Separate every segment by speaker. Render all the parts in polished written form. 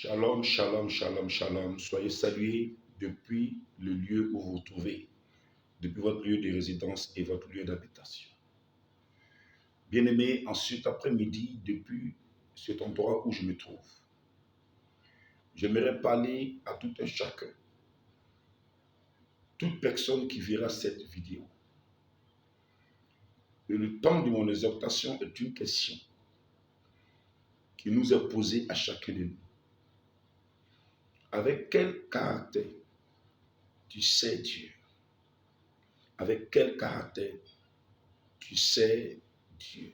Speaker 1: Shalom, shalom, shalom, shalom. Soyez salués depuis le lieu où vous vous trouvez, depuis votre lieu de résidence et votre lieu d'habitation. Bien-aimés, en cet après-midi, depuis cet endroit où je me trouve, j'aimerais parler à tout un chacun, toute personne qui verra cette vidéo. Et le temps de mon exhortation est une question qui nous est posée à chacun de nous. Avec quel caractère tu sais Dieu? Avec quel caractère tu sais Dieu?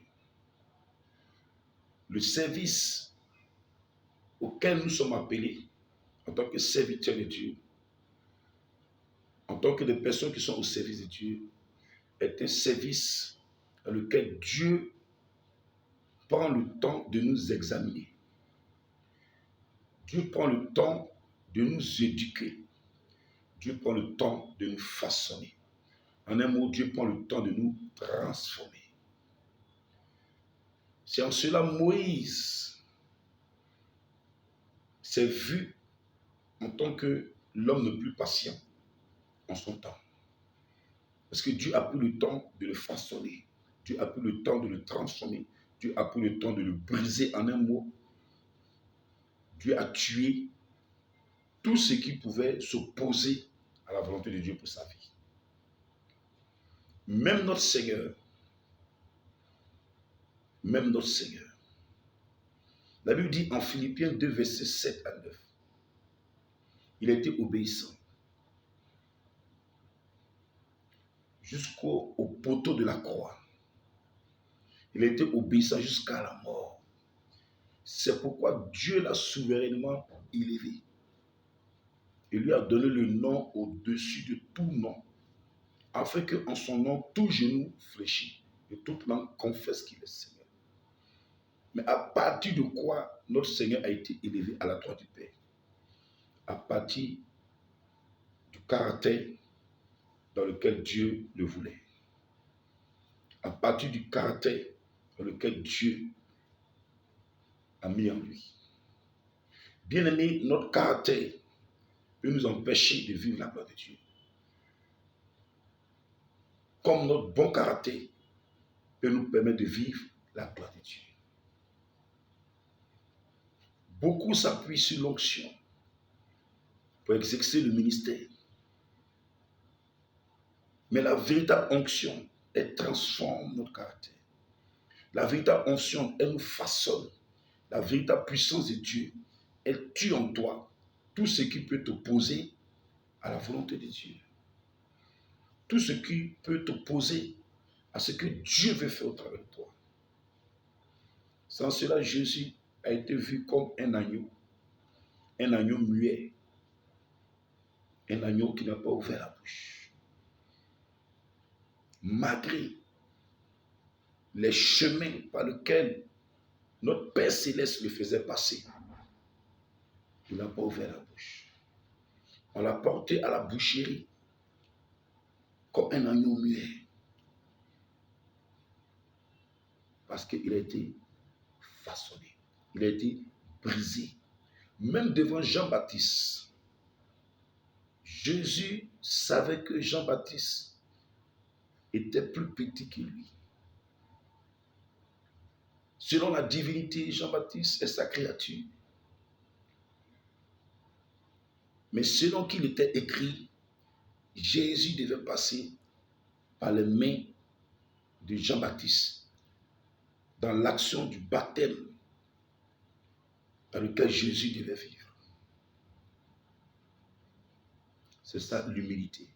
Speaker 1: Le service auquel nous sommes appelés en tant que serviteurs de Dieu, en tant que des personnes qui sont au service de Dieu, est un service dans lequel Dieu prend le temps de nous examiner. Dieu prend le temps de nous éduquer. Dieu prend le temps de nous façonner. En un mot, Dieu prend le temps de nous transformer. C'est en cela Moïse s'est vu en tant que l'homme le plus patient en son temps. Parce que Dieu a pris le temps de le façonner. Dieu a pris le temps de le transformer. Dieu a pris le temps de le briser. En un mot, Dieu a tué tout ce qui pouvait s'opposer à la volonté de Dieu pour sa vie. Même notre Seigneur, la Bible dit en Philippiens 2, versets 7 à 9, il a été obéissant jusqu'au poteau de la croix. Il a été obéissant jusqu'à la mort. C'est pourquoi Dieu l'a souverainement élevé. Il lui a donné le nom au-dessus de tout nom, afin qu'en son nom, tout genou fléchit et toute langue confesse qu'il est Seigneur. Mais à partir de quoi notre Seigneur a été élevé à la droite du Père? À partir du caractère dans lequel Dieu le voulait. À partir du caractère dans lequel Dieu a mis en lui. Bien-aimé, notre caractère peut nous empêcher de vivre la gloire de Dieu. Comme notre bon caractère peut nous permettre de vivre la gloire de Dieu. Beaucoup s'appuient sur l'onction pour exercer le ministère. Mais la véritable onction, elle transforme notre caractère. La véritable onction, elle nous façonne. La véritable puissance de Dieu, elle tue en toi tout ce qui peut t'opposer à la volonté de Dieu. Tout ce qui peut t'opposer à ce que Dieu veut faire au travers de toi. Sans cela, Jésus a été vu comme un agneau muet, un agneau qui n'a pas ouvert la bouche. Malgré les chemins par lesquels notre Père Céleste le faisait passer, il n'a pas ouvert la bouche. On l'a porté à la boucherie comme un agneau muet. Parce qu'il a été façonné, il a été brisé. Même devant Jean-Baptiste, Jésus savait que Jean-Baptiste était plus petit que lui. Selon la divinité, Jean-Baptiste est sa créature. Mais selon qu'il était écrit, Jésus devait passer par les mains de Jean-Baptiste dans l'action du baptême dans lequel Jésus devait vivre. C'est ça l'humilité.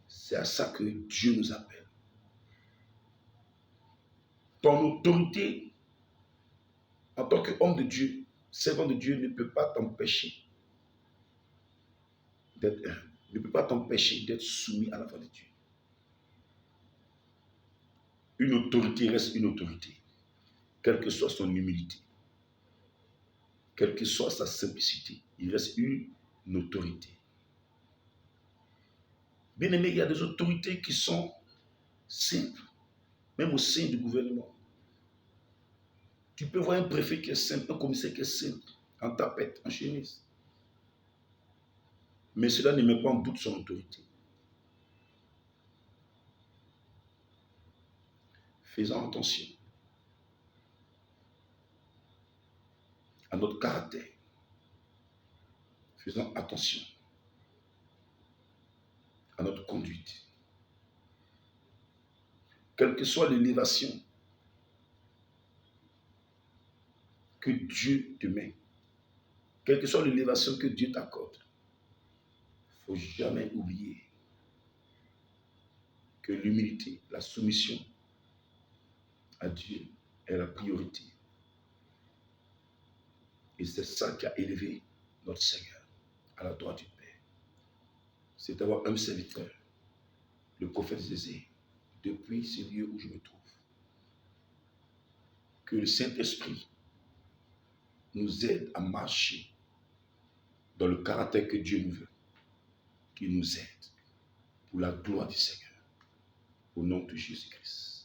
Speaker 1: C'est à ça que Dieu nous appelle. Ton autorité en tant qu'homme de Dieu, servant de Dieu, ne peut pas t'empêcher d'être humble, ne peut pas t'empêcher d'être soumis à la voix de Dieu. Une autorité reste une autorité, quelle que soit son humilité, quelle que soit sa simplicité, il reste une autorité. Bien aimé, il y a des autorités qui sont simples, même au sein du gouvernement. Tu peux voir un préfet qui est simple, un commissaire qui est simple, en tapette, en chemise. Mais cela ne met pas en doute son autorité. Faisons attention à notre caractère. Faisons attention à notre conduite. Quelle que soit l'élévation que Dieu te met, quelle que soit l'élévation que Dieu t'accorde, il ne faut jamais oublier que l'humilité, la soumission à Dieu est la priorité. Et c'est ça qui a élevé notre Seigneur à la droite du Père. C'est d'avoir un serviteur, le prophète Zézé, depuis ce lieu où je me trouve. Que le Saint-Esprit nous aide à marcher dans le caractère que Dieu nous veut. Qu'il nous aide pour la gloire du Seigneur. Au nom de Jésus-Christ.